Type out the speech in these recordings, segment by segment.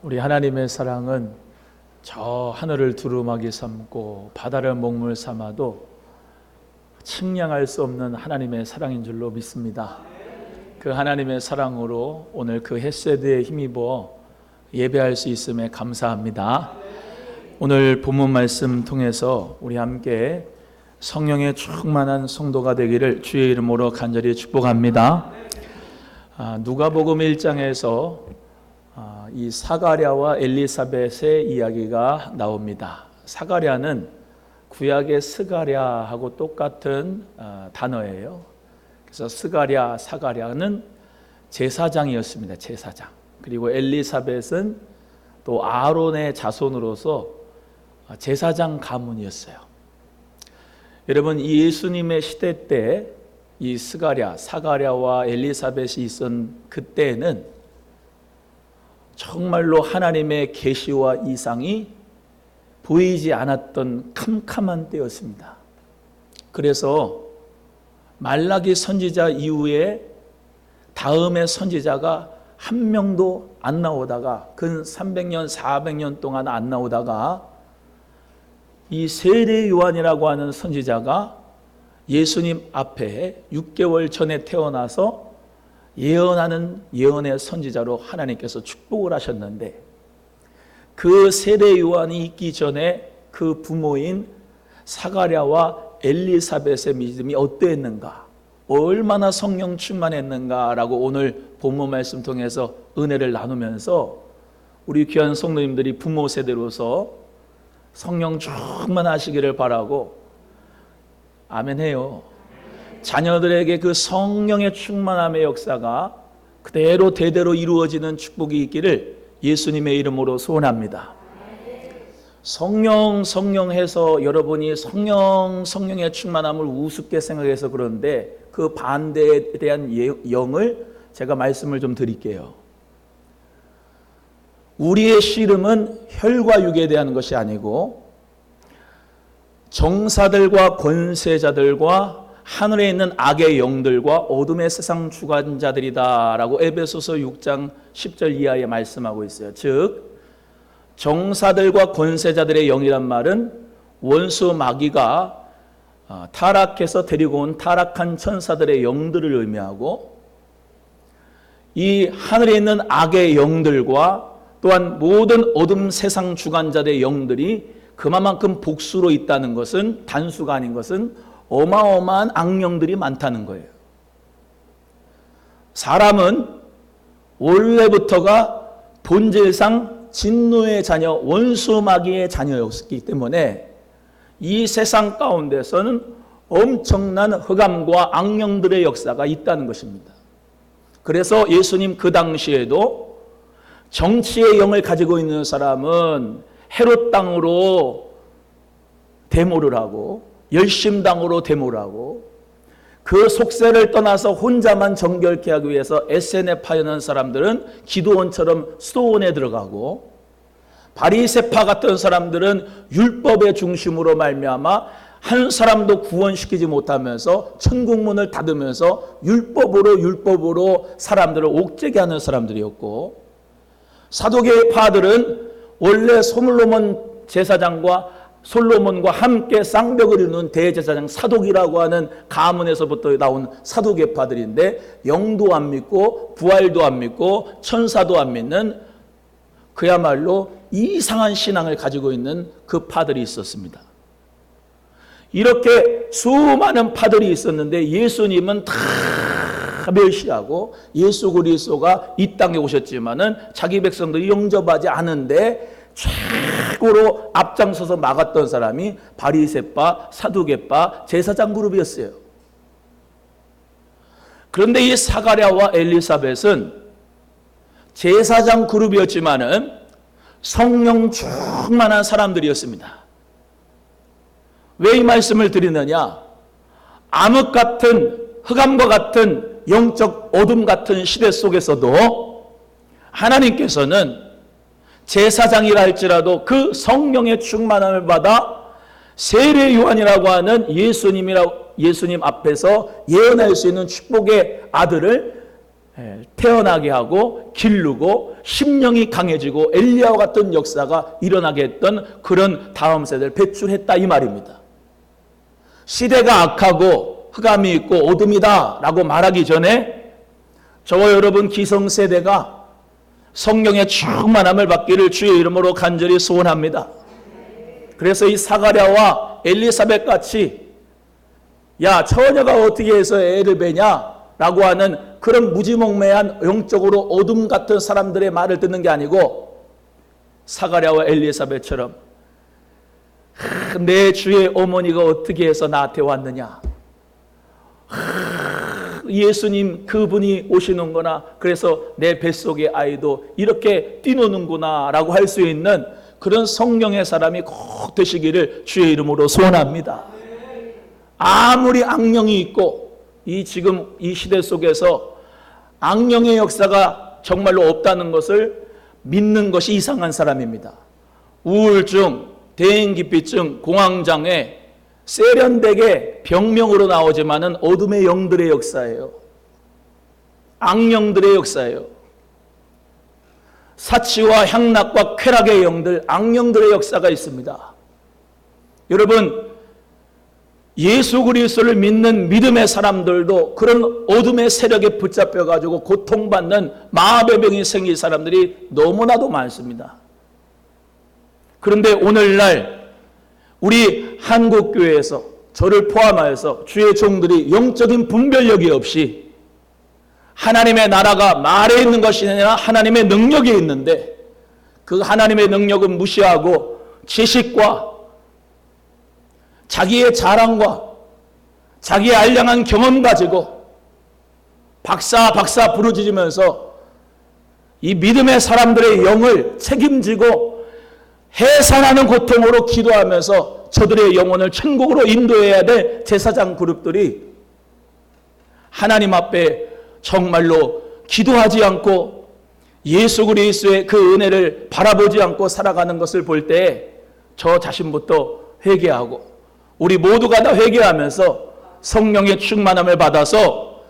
우리 하나님의 사랑은 저 하늘을 두루마기 삼고 바다를 먹물 삼아도 측량할 수 없는 하나님의 사랑인 줄로 믿습니다. 그 하나님의 사랑으로 오늘 그 헤세드에 힘입어 예배할 수 있음에 감사합니다. 오늘 본문 말씀 통해서 우리 함께 성령의 충만한 성도가 되기를 주의 이름으로 간절히 축복합니다. 누가복음 1장에서 이 사가랴와 엘리사벳의 이야기가 나옵니다. 사가랴는 구약의 스가랴하고 똑같은 단어예요. 그래서 스가랴, 사가랴는 제사장이었습니다. 제사장. 그리고 엘리사벳은 또 아론의 자손으로서 제사장 가문이었어요. 여러분, 이 예수님의 시대 때 이 스가랴, 사가랴와 엘리사벳이 있던 그때에는 정말로 하나님의 계시와 이상이 보이지 않았던 캄캄한 때였습니다. 그래서 말라기 선지자 이후에 다음의 선지자가 한 명도 안 나오다가 근 300년, 400년 동안 안 나오다가 이 세례 요한이라고 하는 선지자가 예수님 앞에 6개월 전에 태어나서 예언하는 예언의 선지자로 하나님께서 축복을 하셨는데, 그 세례 요한이 있기 전에 그 부모인 사가랴와 엘리사벳의 믿음이 어떠했는가, 얼마나 성령 충만했는가라고 오늘 본문 말씀 통해서 은혜를 나누면서 우리 귀한 성도님들이 부모 세대로서 성령 충만하시기를 바라고 아멘해요. 자녀들에게 그 성령의 충만함의 역사가 그대로 대대로 이루어지는 축복이 있기를 예수님의 이름으로 소원합니다. 성령 해서 여러분이 성령의 충만함을 우습게 생각해서 그런데 그 반대에 대한 영을 제가 말씀을 좀 드릴게요. 우리의 씨름은 혈과 육에 대한 것이 아니고 정사들과 권세자들과 하늘에 있는 악의 영들과 어둠의 세상 주관자들이다 라고 에베소서 6장 10절 이하에 말씀하고 있어요. 즉 정사들과 권세자들의 영이란 말은 원수 마귀가 타락해서 데리고 온 타락한 천사들의 영들을 의미하고, 이 하늘에 있는 악의 영들과 또한 모든 어둠 세상 주관자들의 영들이 그만큼 복수로 있다는 것은, 단수가 아닌 것은 어마어마한 악령들이 많다는 거예요. 사람은 원래부터가 본질상 진노의 자녀, 원수 마귀의 자녀였기 때문에 이 세상 가운데서는 엄청난 흑암과 악령들의 역사가 있다는 것입니다. 그래서 예수님 그 당시에도 정치의 영을 가지고 있는 사람은 헤롯 땅으로 데모를 하고 열심당으로 데모를 하고, 그 속세를 떠나서 혼자만 정결케 하기 위해서 SN에 파여난 사람들은 기도원처럼 수도원에 들어가고, 바리새파 같은 사람들은 율법의 중심으로 말미암아 한 사람도 구원시키지 못하면서 천국문을 닫으면서 율법으로 사람들을 옥죄게 하는 사람들이었고, 사두개파들은 원래 솔로몬 제사장과 솔로몬과 함께 쌍벽을 이루는 대제사장 사독이라고 하는 가문에서부터 나온 사두개파들인데, 영도 안 믿고 부활도 안 믿고 천사도 안 믿는 그야말로 이상한 신앙을 가지고 있는 그 파들이 있었습니다. 이렇게 수많은 파들이 있었는데 예수님은 다 멸시하고, 예수 그리스도가 이 땅에 오셨지만은 자기 백성들이 영접하지 않은데 최고로 앞장서서 막았던 사람이 바리새파, 사두개파, 제사장 그룹이었어요. 그런데 이 사가랴와 엘리사벳은 제사장 그룹이었지만은 성령 충만한 사람들이었습니다. 왜 이 말씀을 드리느냐? 암흑 같은, 흑암과 같은 영적 어둠 같은 시대 속에서도 하나님께서는 제사장이라 할지라도 그 성령의 충만함을 받아 세례 요한이라고 하는 예수님 앞에서 예언할 수 있는 축복의 아들을 태어나게 하고 기르고 심령이 강해지고 엘리야와 같은 역사가 일어나게 했던 그런 다음 세대를 배출했다 이 말입니다. 시대가 악하고 흑암이 있고 어둠이다 라고 말하기 전에 저와 여러분 기성세대가 성령의 충만함을 받기를 주의 이름으로 간절히 소원합니다. 그래서 이 사가랴와 엘리사벳 같이 야 처녀가 어떻게 해서 애를 베냐 라고 하는 그런 무지몽매한 영적으로 어둠 같은 사람들의 말을 듣는 게 아니고 사가랴와 엘리사벳처럼 내 주의 어머니가 어떻게 해서 나한테 왔느냐, 예수님 그분이 오시는구나, 그래서 내 뱃속의 아이도 이렇게 뛰노는구나 라고 할 수 있는 그런 성령의 사람이 꼭 되시기를 주의 이름으로 소원합니다. 아무리 악령이 있고 지금 이 시대 속에서 악령의 역사가 정말로 없다는 것을 믿는 것이 이상한 사람입니다. 우울증, 대인기피증, 공황장애 세련되게 병명으로 나오지만은 어둠의 영들의 역사예요. 악령들의 역사예요. 사치와 향락과 쾌락의 영들, 악령들의 역사가 있습니다. 여러분, 예수 그리스도를 믿는 믿음의 사람들도 그런 어둠의 세력에 붙잡혀가지고 고통받는 마음의 병이 생긴 사람들이 너무나도 많습니다. 그런데 오늘날 우리 한국교회에서 저를 포함하여서 주의 종들이 영적인 분별력이 없이 하나님의 나라가 말에 있는 것이 아니라 하나님의 능력이 있는데 그 하나님의 능력은 무시하고 지식과 자기의 자랑과 자기의 알량한 경험 가지고 박사 부르짖으면서 이 믿음의 사람들의 영을 책임지고 해산하는 고통으로 기도하면서 저들의 영혼을 천국으로 인도해야 될 제사장 그룹들이 하나님 앞에 정말로 기도하지 않고 예수 그리스도의 그 은혜를 바라보지 않고 살아가는 것을 볼 때 저 자신부터 회개하고 우리 모두가 다 회개하면서 성령의 충만함을 받아서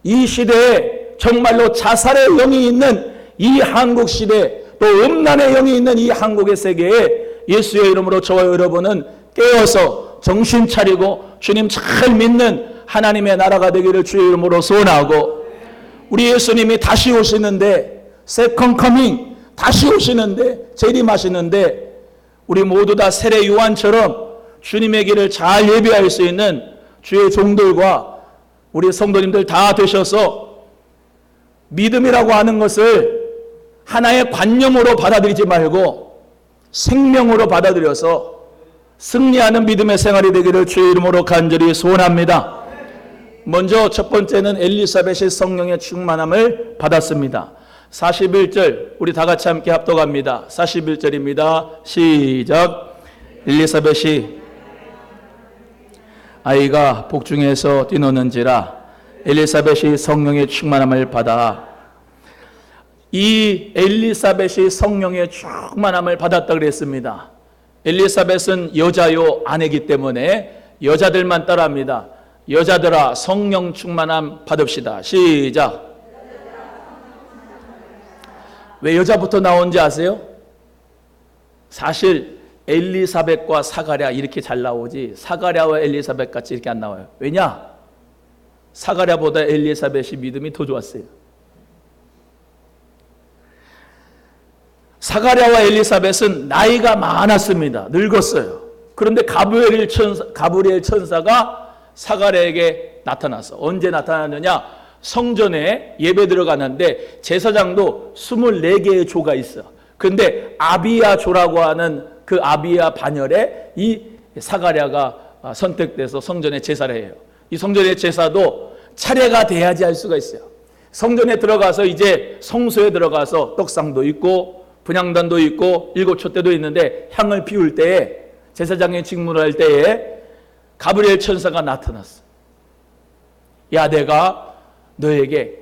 이 시대에 정말로 자살의 영이 있는 이 한국 시대, 또 음란의 영이 있는 이 한국의 세계에 예수의 이름으로 저와 여러분은 깨어서 정신 차리고 주님 잘 믿는 하나님의 나라가 되기를 주의 이름으로 소원하고, 우리 예수님이 다시 오시는데, 세컨 커밍 다시 오시는데, 재림하시는데 우리 모두 다 세례 요한처럼 주님의 길을 잘 예비할 수 있는 주의 종들과 우리 성도님들 다 되셔서 믿음이라고 하는 것을 하나의 관념으로 받아들이지 말고 생명으로 받아들여서 승리하는 믿음의 생활이 되기를 주의 이름으로 간절히 소원합니다. 먼저 첫 번째는 엘리사벳이 성령의 충만함을 받았습니다. 41절 우리 다 같이 함께 합독합니다. 41절입니다. 시작. 엘리사벳이 아이가 복중에서 뛰노는지라 엘리사벳이 성령의 충만함을 받아. 이 엘리사벳이 성령의 충만함을 받았다 그랬습니다. 엘리사벳은 여자요 아내이기 때문에 여자들만 따라합니다. 여자들아 성령 충만함 받읍시다. 시작. 왜 여자부터 나온지 아세요? 사실 엘리사벳과 사가랴 이렇게 잘 나오지 사가랴와 엘리사벳 같이 이렇게 안 나와요. 왜냐? 사가랴보다 엘리사벳이 믿음이 더 좋았어요. 사가랴와 엘리사벳은 나이가 많았습니다. 늙었어요. 그런데 가브리엘 천사가 사가랴에게 나타났어. 언제 나타났느냐? 성전에 예배 들어가는데 제사장도 24개의 조가 있어. 그런데 아비야 조라고 하는 그 아비야 반열에 이 사가랴가 선택돼서 성전에 제사를 해요. 이 성전의 제사도 차례가 돼야지 할 수가 있어요. 성전에 들어가서 이제 성소에 들어가서 떡상도 있고 분향단도 있고 일곱촛대도 있는데 향을 피울 때에 제사장의 직무를 할 때에 가브리엘 천사가 나타났어. 야, 내가 너에게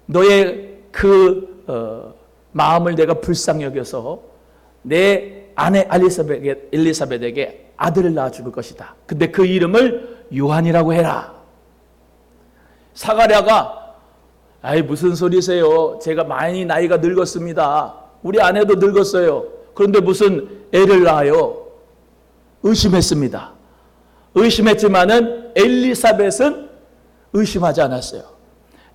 너의 그 마음을 내가 불쌍히 여겨서 내 아내 엘리사벳에게 아들을 낳아줄 것이다. 근데 그 이름을 요한이라고 해라. 사가랴가 아이 무슨 소리세요? 제가 많이 나이가 늙었습니다. 우리 아내도 늙었어요. 그런데 무슨 애를 낳아요? 의심했습니다. 의심했지만은 엘리사벳은 의심하지 않았어요.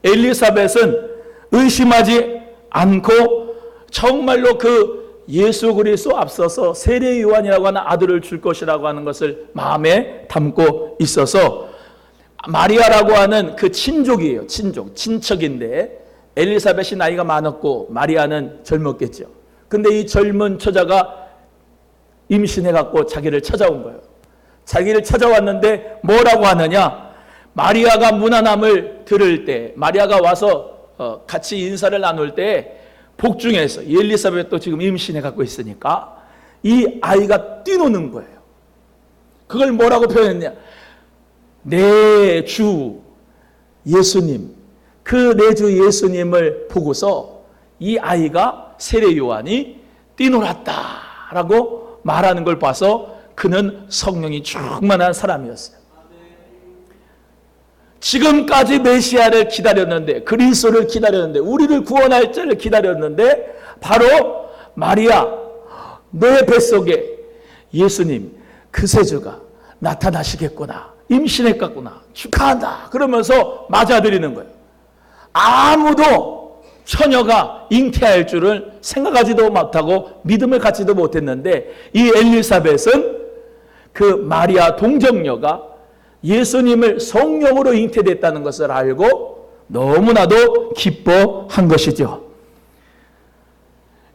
엘리사벳은 의심하지 않고 정말로 그 예수 그리스도 앞서서 세례 요한이라고 하는 아들을 줄 것이라고 하는 것을 마음에 담고 있어서 마리아라고 하는 그 친족이에요. 친척인데 엘리사벳이 나이가 많았고 마리아는 젊었겠죠. 근데 이 젊은 처자가 임신해 갖고 자기를 찾아온 거예요. 자기를 찾아왔는데 뭐라고 하느냐? 마리아가 문안함을 들을 때, 마리아가 와서 같이 인사를 나눌 때 복중에서 엘리사벳도 지금 임신해 갖고 있으니까 이 아이가 뛰노는 거예요. 그걸 뭐라고 표현했냐? 내 주 예수님, 그 내 주 예수님을 보고서 이 아이가 세례 요한이 뛰놀았다라고 말하는 걸 봐서 그는 성령이 충만한 사람이었어요. 지금까지 메시아를 기다렸는데, 그리스도를 기다렸는데, 우리를 구원할 자를 기다렸는데 바로 마리아, 내 뱃속에 예수님 그세주가 나타나시겠구나, 임신했겠구나, 축하한다 그러면서 맞아들이는 거예요. 아무도 처녀가 잉태할 줄을 생각하지도 못하고 믿음을 갖지도 못했는데 이 엘리사벳은 그 마리아 동정녀가 예수님을 성령으로 잉태됐다는 것을 알고 너무나도 기뻐한 것이죠.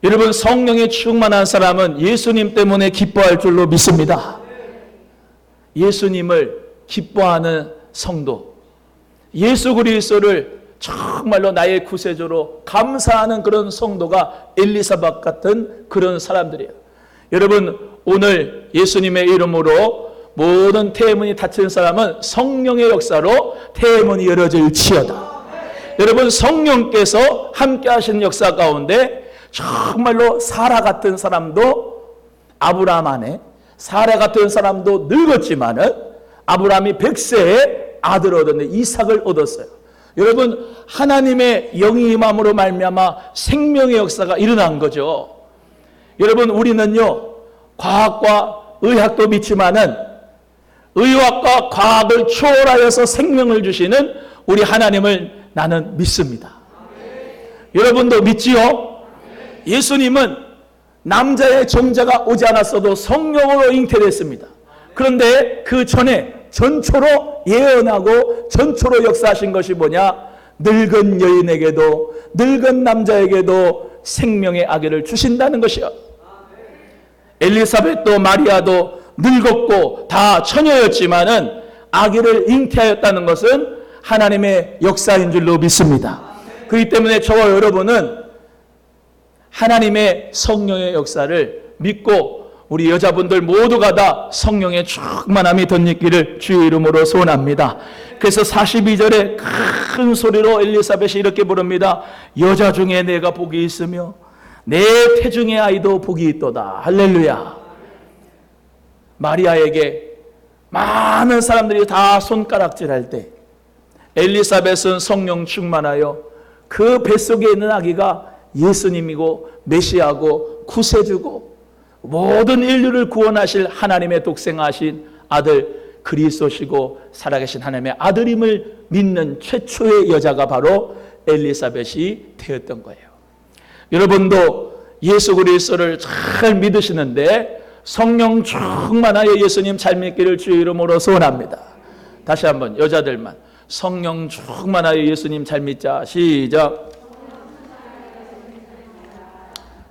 여러분, 성령에 충만한 사람은 예수님 때문에 기뻐할 줄로 믿습니다. 예수님을 기뻐하는 성도, 예수 그리스도를 정말로 나의 구세주로 감사하는 그런 성도가 엘리사벳 같은 그런 사람들이에요. 여러분, 오늘 예수님의 이름으로 모든 태문이 닫힌 사람은 성령의 역사로 태문이 열어질지어다. 여러분, 성령께서 함께 하시는 역사 가운데 정말로 사라 같은 사람도 아브라함 안에, 사라 같은 사람도 늙었지만은 아브라함이 100세에 아들을 얻었는데 이삭을 얻었어요. 여러분, 하나님의 영이 임함으로 말미암아 생명의 역사가 일어난 거죠. 여러분, 우리는요 과학과 의학도 믿지만은 의학과 과학을 초월하여서 생명을 주시는 우리 하나님을 나는 믿습니다. 여러분도 믿지요? 예수님은 남자의 정자가 오지 않았어도 성령으로 잉태됐습니다. 그런데 그 전에 전초로 예언하고 전초로 역사하신 것이 뭐냐? 늙은 여인에게도 늙은 남자에게도 생명의 아기를 주신다는 것이요. 엘리사벳도 마리아도 늙었고 다 처녀였지만은 아기를 잉태하였다는 것은 하나님의 역사인 줄로 믿습니다. 그렇기 때문에 저와 여러분은 하나님의 성령의 역사를 믿고 우리 여자분들 모두가 다 성령의 충만함이 덧입기를 주의 이름으로 소원합니다. 그래서 42절에 큰 소리로 엘리사벳이 이렇게 부릅니다. 여자 중에 내가 복이 있으며 내 태중의 아이도 복이 있도다. 할렐루야. 마리아에게 많은 사람들이 다 손가락질할 때 엘리사벳은 성령 충만하여 그 뱃속에 있는 아기가 예수님이고 메시아고 구세주고 모든 인류를 구원하실 하나님의 독생하신 아들 그리스도시고 살아계신 하나님의 아들임을 믿는 최초의 여자가 바로 엘리사벳이 되었던 거예요. 여러분도 예수 그리스도를 잘 믿으시는데 성령 충만하여 예수님 잘 믿기를 주의 이름으로 소원합니다. 다시 한번 여자들만 성령 충만하여 예수님 잘 믿자. 시작.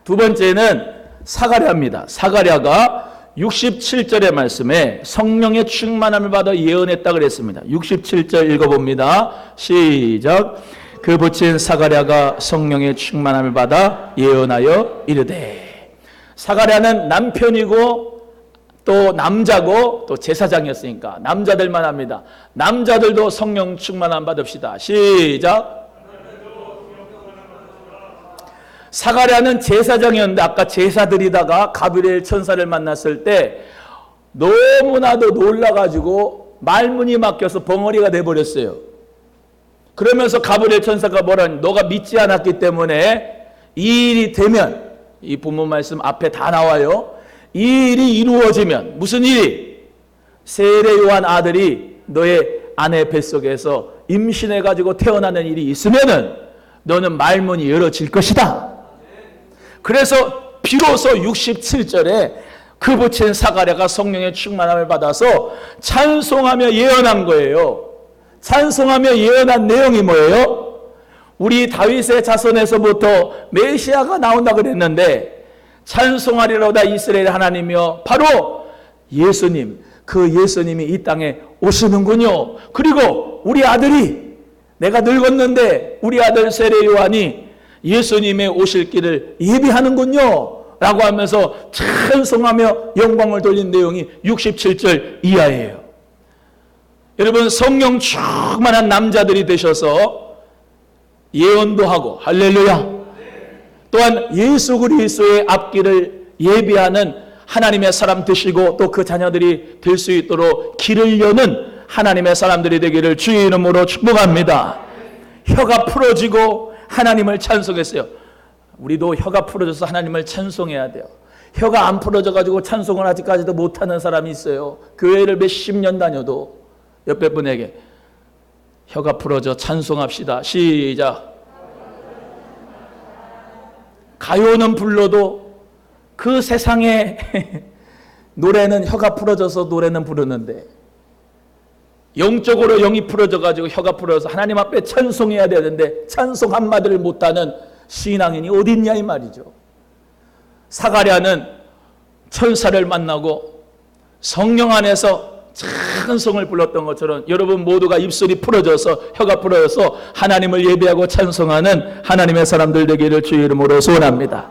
두 번째는 사가랴입니다. 사가랴가 67절의 말씀에 성령의 충만함을 받아 예언했다 그랬습니다. 67절 읽어봅니다. 시작. 그 붙인 사가랴가 성령의 충만함을 받아 예언하여 이르되. 사가랴는 남편이고 또 남자고 또 제사장이었으니까 남자들만 합니다. 남자들도 성령 충만함 받읍시다. 시작. 사가랴는 제사장이었는데 아까 제사 드리다가 가브리엘 천사를 만났을 때 너무나도 놀라가지고 말문이 막혀서 벙어리가 돼버렸어요. 그러면서 가브리엘 천사가 뭐라니, 너가 믿지 않았기 때문에 이 일이 되면, 이 본문 말씀 앞에 다 나와요. 이 일이 이루어지면, 무슨 일이? 세례 요한 아들이 너의 아내 뱃속에서 임신해가지고 태어나는 일이 있으면은 너는 말문이 열어질 것이다. 그래서 비로소 67절에 그 부친 사가랴가 성령의 충만함을 받아서 찬송하며 예언한 거예요. 찬송하며 예언한 내용이 뭐예요? 우리 다윗의 자손에서부터 메시아가 나온다 그랬는데, 찬송하리로다 이스라엘 하나님이여, 바로 예수님, 그 예수님이 이 땅에 오시는군요. 그리고 우리 아들이, 내가 늙었는데 우리 아들 세례 요한이 예수님의 오실 길을 예비하는군요 라고 하면서 찬송하며 영광을 돌린 내용이 67절 이하예요. 여러분, 성령 충만한 남자들이 되셔서 예언도 하고, 할렐루야, 또한 예수 그리스도의 앞길을 예비하는 하나님의 사람 되시고, 또 그 자녀들이 될 수 있도록 길을 여는 하나님의 사람들이 되기를 주의 이름으로 축복합니다. 혀가 풀어지고 하나님을 찬송했어요. 우리도 혀가 풀어져서 하나님을 찬송해야 돼요. 혀가 안 풀어져가지고 찬송을 아직까지도 못하는 사람이 있어요. 교회를 몇십 년 다녀도. 옆에 분에게 혀가 풀어져 찬송합시다. 시작. 가요는 불러도 그 세상에 노래는 혀가 풀어져서 노래는 부르는데, 영적으로 영이 풀어져가지고 혀가 풀어져서 하나님 앞에 찬송해야 되는데 찬송 한마디를 못하는 신앙인이 어디 있냐 이 말이죠. 사가랴는 천사를 만나고 성령 안에서 찬송을 불렀던 것처럼 여러분 모두가 입술이 풀어져서 혀가 풀어져서 하나님을 예배하고 찬송하는 하나님의 사람들 되기를 주의 이름으로 소원합니다.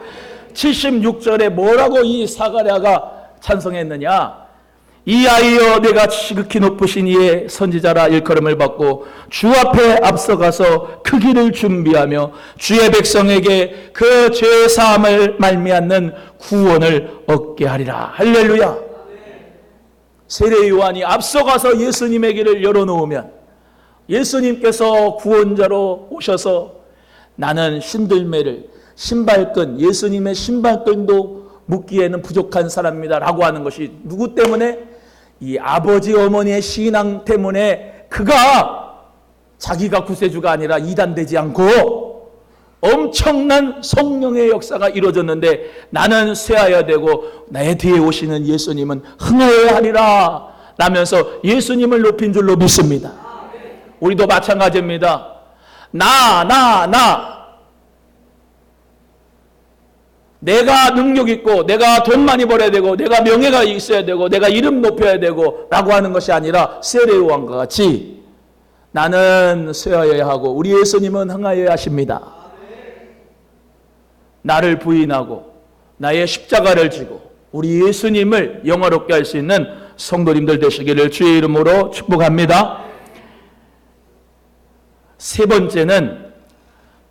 76절에 뭐라고 이 사가랴가 찬송했느냐? 이 아이여, 내가 지극히 높으신 이의 선지자라 일컬음을 받고 주 앞에 앞서가서 그 길을 준비하며 주의 백성에게 그 죄 사함을 말미암는 구원을 얻게 하리라. 할렐루야. 세례 요한이 앞서가서 예수님의 길을 열어놓으면 예수님께서 구원자로 오셔서 나는 신들매를, 신발끈, 예수님의 신발끈도 묻기에는 부족한 사람입니다 라고 하는 것이 누구 때문에? 이 아버지 어머니의 신앙 때문에 그가 자기가 구세주가 아니라 이단되지 않고 엄청난 성령의 역사가 이루어졌는데, 나는 쇠하여야 되고 내 뒤에 오시는 예수님은 흥하여야 하리라 라면서 예수님을 높인 줄로 믿습니다. 우리도 마찬가지입니다. 내가 능력 있고 내가 돈 많이 벌어야 되고 내가 명예가 있어야 되고 내가 이름 높여야 되고 라고 하는 것이 아니라 세례 요한과 같이 나는 쇠하여야 하고 우리 예수님은 흥하여야 하십니다. 나를 부인하고 나의 십자가를 지고 우리 예수님을 영화롭게 할 수 있는 성도님들 되시기를 주의 이름으로 축복합니다. 세 번째는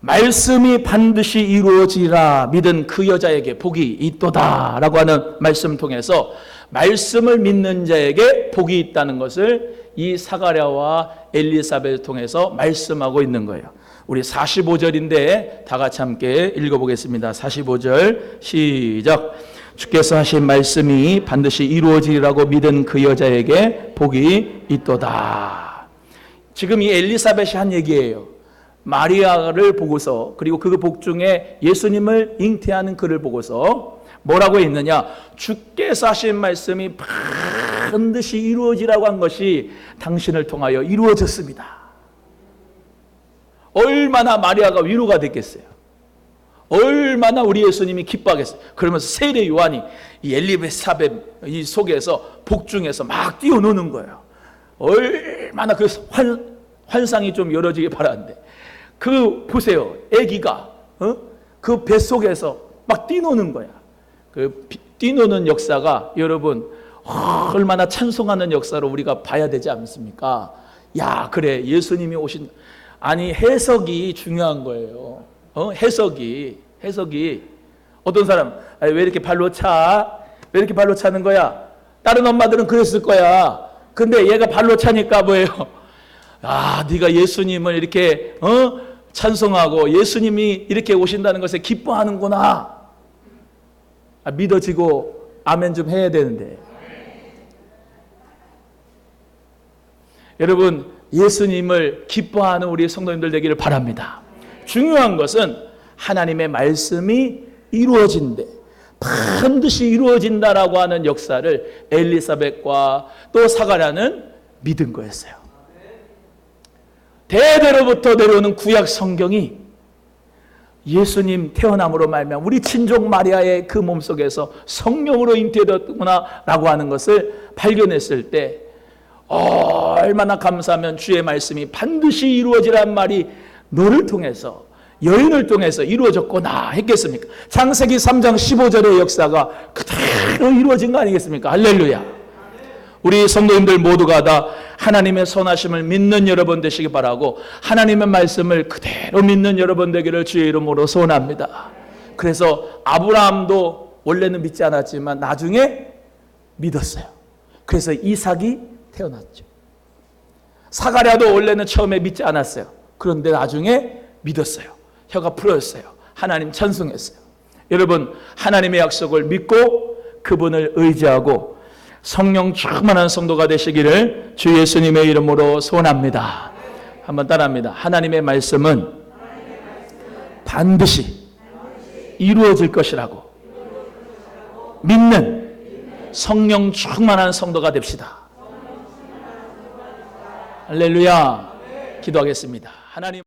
말씀이 반드시 이루어지리라 믿은 그 여자에게 복이 있도다 라고 하는 말씀 통해서 말씀을 믿는 자에게 복이 있다는 것을 이 사가랴와 엘리사벳을 통해서 말씀하고 있는 거예요. 우리 45절인데 다 같이 함께 읽어보겠습니다. 45절 시작. 주께서 하신 말씀이 반드시 이루어지리라고 믿은 그 여자에게 복이 있도다. 지금 이 엘리사벳이 한 얘기예요. 마리아를 보고서, 그리고 그 복 중에 예수님을 잉태하는 그를 보고서 뭐라고 했느냐? 주께서 하신 말씀이 반드시 이루어지라고 한 것이 당신을 통하여 이루어졌습니다. 얼마나 마리아가 위로가 됐겠어요. 얼마나 우리 예수님이 기뻐하겠어요. 그러면서 세례 요한이 이 엘리사벳 이 속에서 복 중에서 막 뛰어노는 거예요. 얼마나 그 환상이 좀 열어지길 바라는데, 그 보세요, 아기가 그 뱃속에서 막 뛰노는 거야. 그 뛰노는 역사가 여러분 얼마나 찬송하는 역사로 우리가 봐야 되지 않습니까? 야, 그래, 예수님이 오신, 아니 해석이 중요한 거예요. 해석이 어떤 사람 아니, 왜 이렇게 발로 차? 왜 이렇게 발로 차는 거야? 다른 엄마들은 그랬을 거야. 근데 얘가 발로 차니까 뭐예요? 네가 예수님을 이렇게 찬송하고 예수님이 이렇게 오신다는 것에 기뻐하는구나. 믿어지고 아멘 좀 해야 되는데. 여러분, 예수님을 기뻐하는 우리 성도님들 되기를 바랍니다. 중요한 것은 하나님의 말씀이 이루어진대. 반드시 이루어진다라고 하는 역사를 엘리사벳과 또 사가랴는 믿은 거였어요. 대대로부터 내려오는 구약 성경이 예수님 태어남으로 말미암아 우리 친족 마리아의 그 몸속에서 성령으로 잉태되었구나라고 하는 것을 발견했을 때 얼마나 감사하면 주의 말씀이 반드시 이루어지란 말이 너를 통해서, 여인을 통해서 이루어졌구나 했겠습니까? 창세기 3장 15절의 역사가 그대로 이루어진 거 아니겠습니까? 할렐루야. 우리 성도님들 모두가 다 하나님의 선하심을 믿는 여러분 되시기 바라고, 하나님의 말씀을 그대로 믿는 여러분 되기를 주의 이름으로 소원합니다. 그래서 아브라함도 원래는 믿지 않았지만 나중에 믿었어요. 그래서 이삭이 태어났죠. 사가랴도 원래는 처음에 믿지 않았어요. 그런데 나중에 믿었어요. 혀가 풀어졌어요. 하나님 찬송했어요. 여러분, 하나님의 약속을 믿고 그분을 의지하고 성령 충만한 성도가 되시기를 주 예수님의 이름으로 소원합니다. 한번 따라합니다. 하나님의 말씀은 반드시 이루어질 것이라고 믿는 성령 충만한 성도가 됩시다. 할렐루야. 기도하겠습니다. 하나님